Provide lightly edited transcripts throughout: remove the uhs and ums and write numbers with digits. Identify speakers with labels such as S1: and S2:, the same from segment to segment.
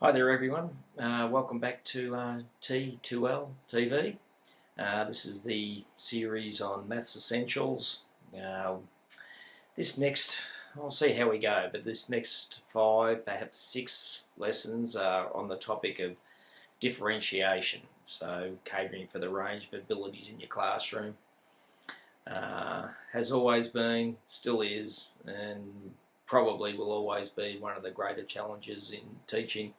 S1: Hi there everyone, welcome back to T2L TV. This is the series on Maths Essentials. I'll see how we go, but this next 5, perhaps 6 lessons are on the topic of differentiation. So catering for the range of abilities in your classroom. Has always been, still is, and probably will always be one of the greater challenges in teaching.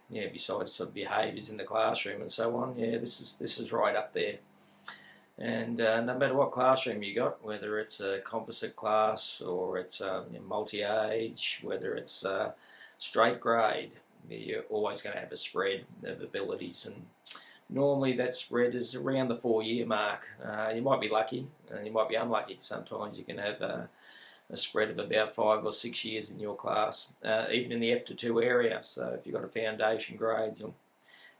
S1: Besides sort of behaviours in the classroom and so on. This is right up there. And no matter what classroom you got, whether it's a composite class or it's multi-age, whether it's straight grade, you're always going to have a spread of abilities, and normally that spread is around the 4-year mark. You might be lucky, you might be unlucky. Sometimes you can have a spread of about 5 or 6 years in your class, even in the F2 area. So if you've got a foundation grade, you'll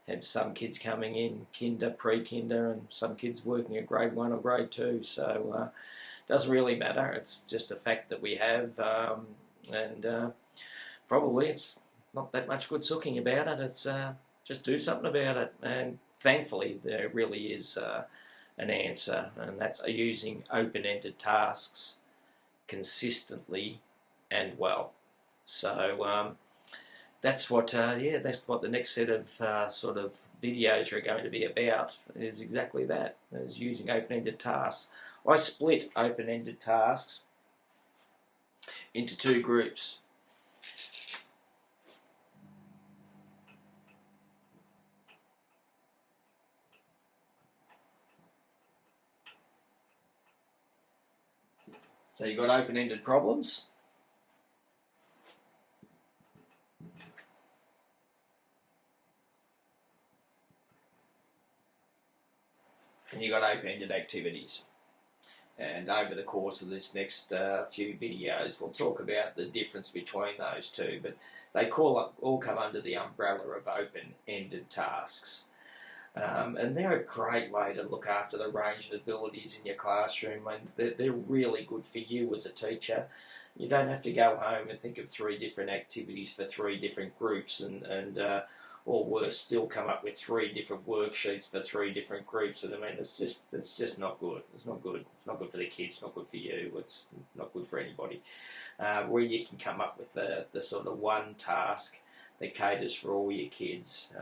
S1: have some kids coming in kinder, pre-kinder, and some kids working at grade 1 or grade 2. So it doesn't really matter. It's just a fact that we have, and probably it's not that much good sooking about it. It's just do something about it. And thankfully there really is an answer, and that's using open-ended tasks consistently and well. So that's what the next set of sort of videos are going to be about, is exactly that, is using open-ended tasks. I split open-ended tasks into 2 groups. So you've got open-ended problems, and you've got open-ended activities. And over the course of this next few videos, we'll talk about the difference between those two, but they all come under the umbrella of open-ended tasks. And they're a great way to look after the range of abilities in your classroom, and they're really good for you as a teacher. You don't have to go home and think of 3 different activities for 3 different groups, or worse, still come up with 3 different worksheets for 3 different groups. And I mean, it's just not good. It's not good. It's not good for the kids. It's not good for you. It's not good for anybody. Where you can come up with the sort of one task that caters for all your kids,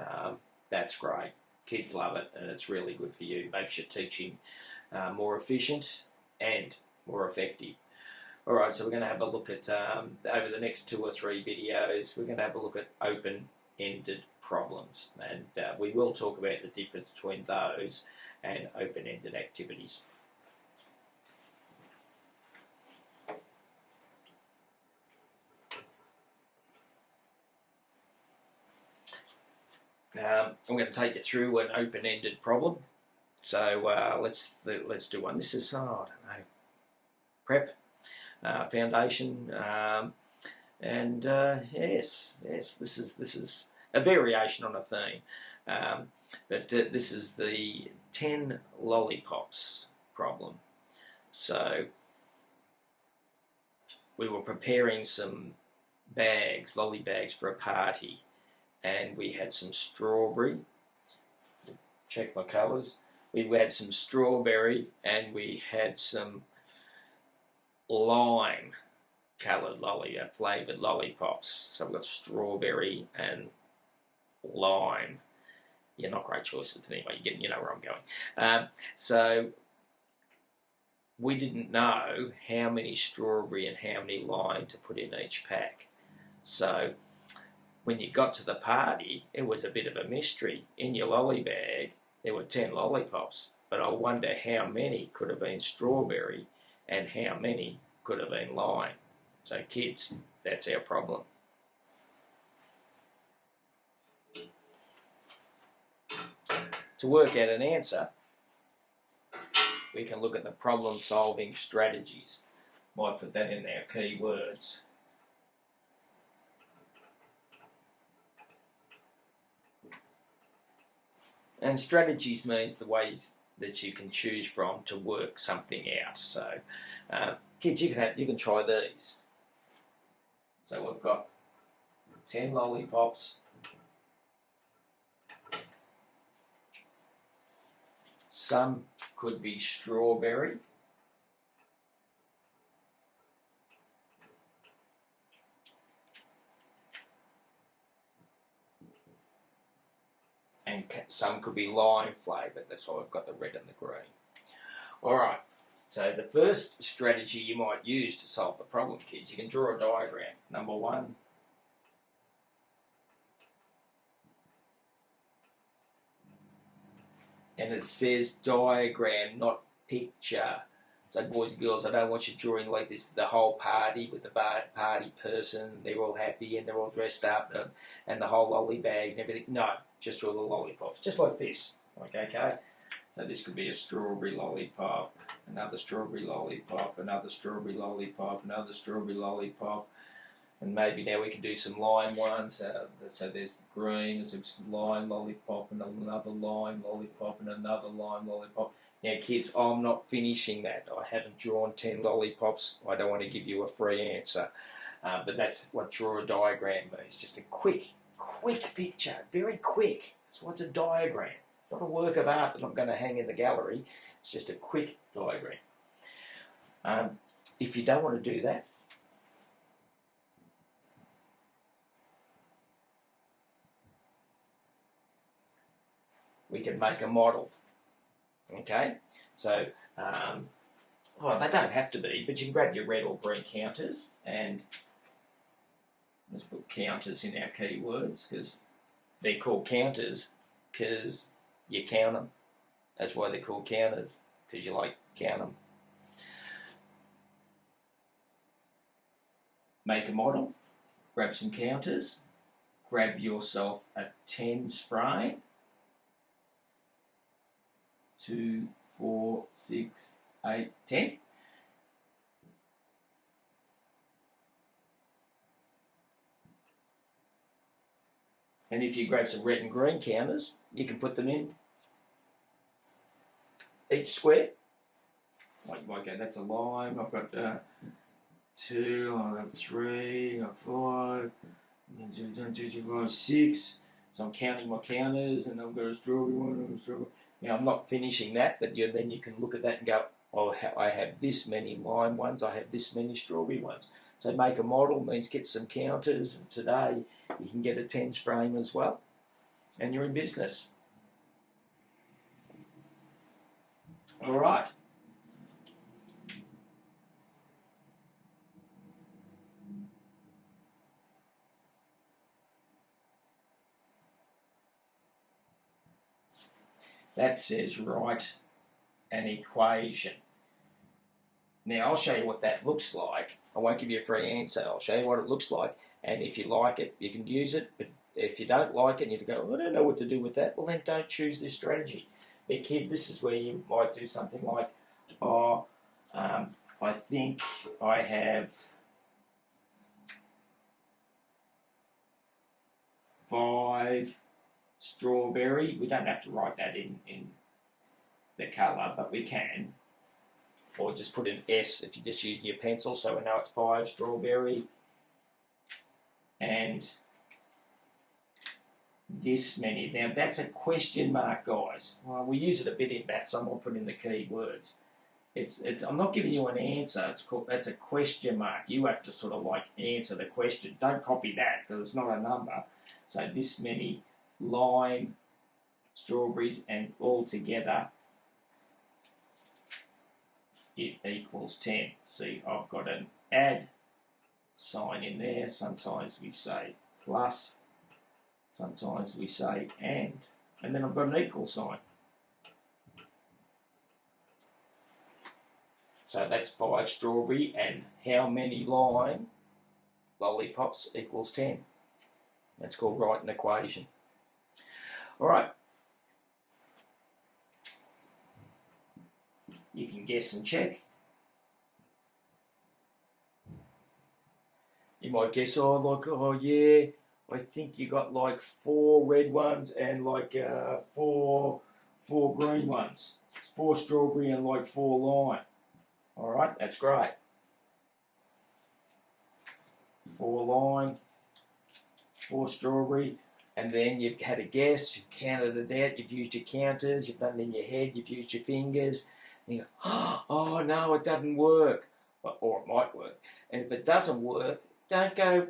S1: that's great. Kids love it, and it's really good for you. Makes your teaching more efficient and more effective. Alright, so we're going to have a look at, over the next 2 or 3 videos, we're going to have a look at open-ended problems. And we will talk about the difference between those and open-ended activities. I'm going to take you through an open-ended problem. So let's do one. This is, I don't know, prep, foundation, and yes, this is a variation on a theme. But this is the 10 lollipops problem. So we were preparing some lolly bags for a party, and we had some strawberry. Check my colours. We had some strawberry, and we had some lime coloured flavoured lollipops. So we've got strawberry and lime. Yeah, not great choices, but anyway, you know where I'm going. So we didn't know how many strawberry and how many lime to put in each pack. So when you got to the party, it was a bit of a mystery. In your lolly bag, there were 10 lollipops, but I wonder how many could have been strawberry and how many could have been lime. So kids, that's our problem. To work out an answer, we can look at the problem-solving strategies. Might put that in our key words. And strategies means the ways that you can choose from to work something out. So, kids, you can try these. So we've got 10 lollipops. Some could be strawberry. And some could be lime flavoured. That's why I've got the red and the green. Alright, so the first strategy you might use to solve the problem, kids, you can draw a diagram. Number one, and it says diagram, not picture. So boys and girls, I don't want you drawing like this, the whole party with the party person, they're all happy and they're all dressed up and the whole lolly bags and everything. No, just draw the lollipops, just like this. Okay? So this could be a strawberry lollipop, another strawberry lollipop, another strawberry lollipop, another strawberry lollipop, and maybe now we can do some lime ones. So there's green, there's a lime lollipop, and another lime lollipop, and another lime lollipop. Now kids, I'm not finishing that. I haven't drawn 10 lollipops. I don't want to give you a free answer. But that's what draw a diagram means. Just a quick picture, very quick. That's what's a diagram. Not a work of art that I'm going to hang in the gallery. It's just a quick diagram. If you don't want to do that, we can make a model. Okay, so well, they don't have to be, but you can grab your red or green counters and let's put counters in our keywords because they're called counters because you count them. That's why they're called counters, because you like count them. Make a model, grab some counters, grab yourself a tens frame. 2, 4, 6, 8, 10. And if you grab some red and green counters, you can put them in each square. Like, okay, that's a lime. I've got 2, I've got 3, I've got 5, 1, 2, 3, 4, 5, 6. So I'm counting my counters, and I've got a strawberry one and a strawberry. Now, I'm not finishing that, but then you can look at that and go, oh, I have this many lime ones, I have this many strawberry ones. So make a model means get some counters, and today you can get a tens frame as well, and you're in business. All right. That says write an equation. Now I'll show you what that looks like. I won't give you a free answer. I'll show you what it looks like, and if you like it, you can use it. But if you don't like it and you go, I don't know what to do with that, well then don't choose this strategy. Because this is where you might do something like, I think I have 5 strawberry. We don't have to write that in the colour, but we can. Or just put an S if you're just using your pencil, so we know it's 5 strawberry. And this many. Now that's a question mark, guys. Well, we use it a bit in maths, so I'm going to put in the key words. I'm not giving you an answer. That's a question mark. You have to sort of like answer the question. Don't copy that because it's not a number. So this many lime, strawberries, and all together it equals 10. See, I've got an add sign in there. Sometimes we say plus, sometimes we say and then I've got an equal sign. So that's 5 strawberry, and how many lime lollipops equals 10. That's called write an equation. All right. You can guess and check. You might guess, oh yeah, I think you got like 4 red ones and like 4 green ones. 4 strawberry and like 4 lime. All right, that's great. 4 lime, 4 strawberry, and then you've had a guess, you've counted it out, you've used your counters, you've done it in your head, you've used your fingers, and you go, oh no, it doesn't work, or it might work. And if it doesn't work, don't go,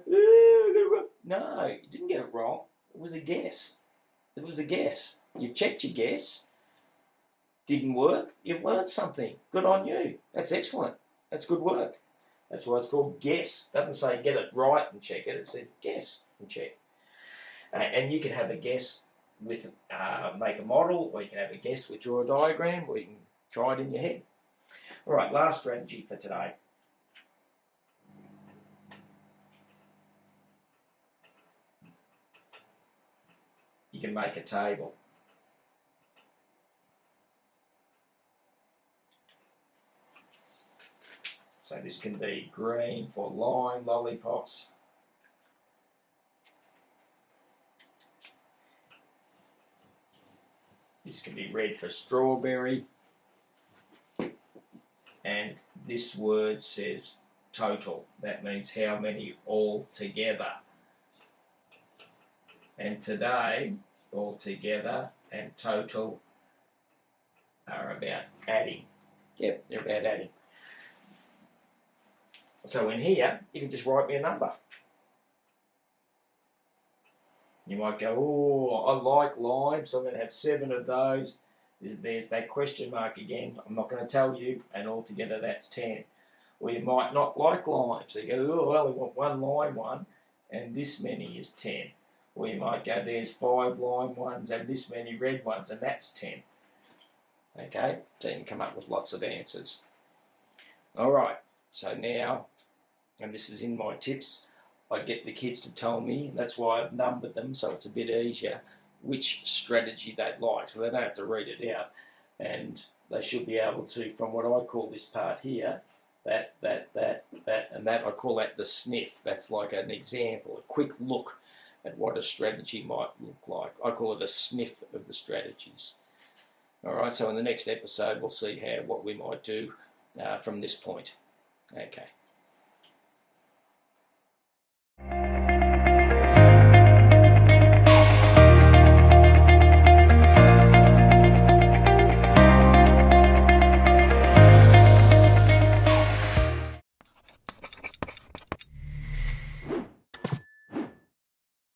S1: no, you didn't get it wrong. It was a guess. It was a guess. You've checked your guess. Didn't work. You've learned something. Good on you. That's excellent. That's good work. That's why it's called guess. It doesn't say get it right and check it. It says guess and check. And you can have a guess with make a model, or you can have a guess with draw a diagram, or you can try it in your head. All right, last strategy for today. You can make a table. So this can be green for lime lollipops. This can be red for strawberry. And this word says total. That means how many all together. And today, all together and total are about adding. Yep, they're about adding. So in here, you can just write me a number. You might go, oh, I like lime, so I'm going to have 7 of those. There's that question mark again. I'm not going to tell you, and altogether that's 10. Or you might not like lime, so you go, oh, I only want 1 lime one, and this many is 10. Or you might go, there's 5 lime ones and this many red ones, and that's 10. Okay, so you can come up with lots of answers. All right, so now, and this is in my tips, I get the kids to tell me, that's why I've numbered them so it's a bit easier, which strategy they'd like, so they don't have to read it out. And they should be able to, from what I call this part here, that, and that, I call that the sniff. That's like an example, a quick look at what a strategy might look like. I call it a sniff of the strategies. All right, so in the next episode, we'll see what we might do from this point. Okay.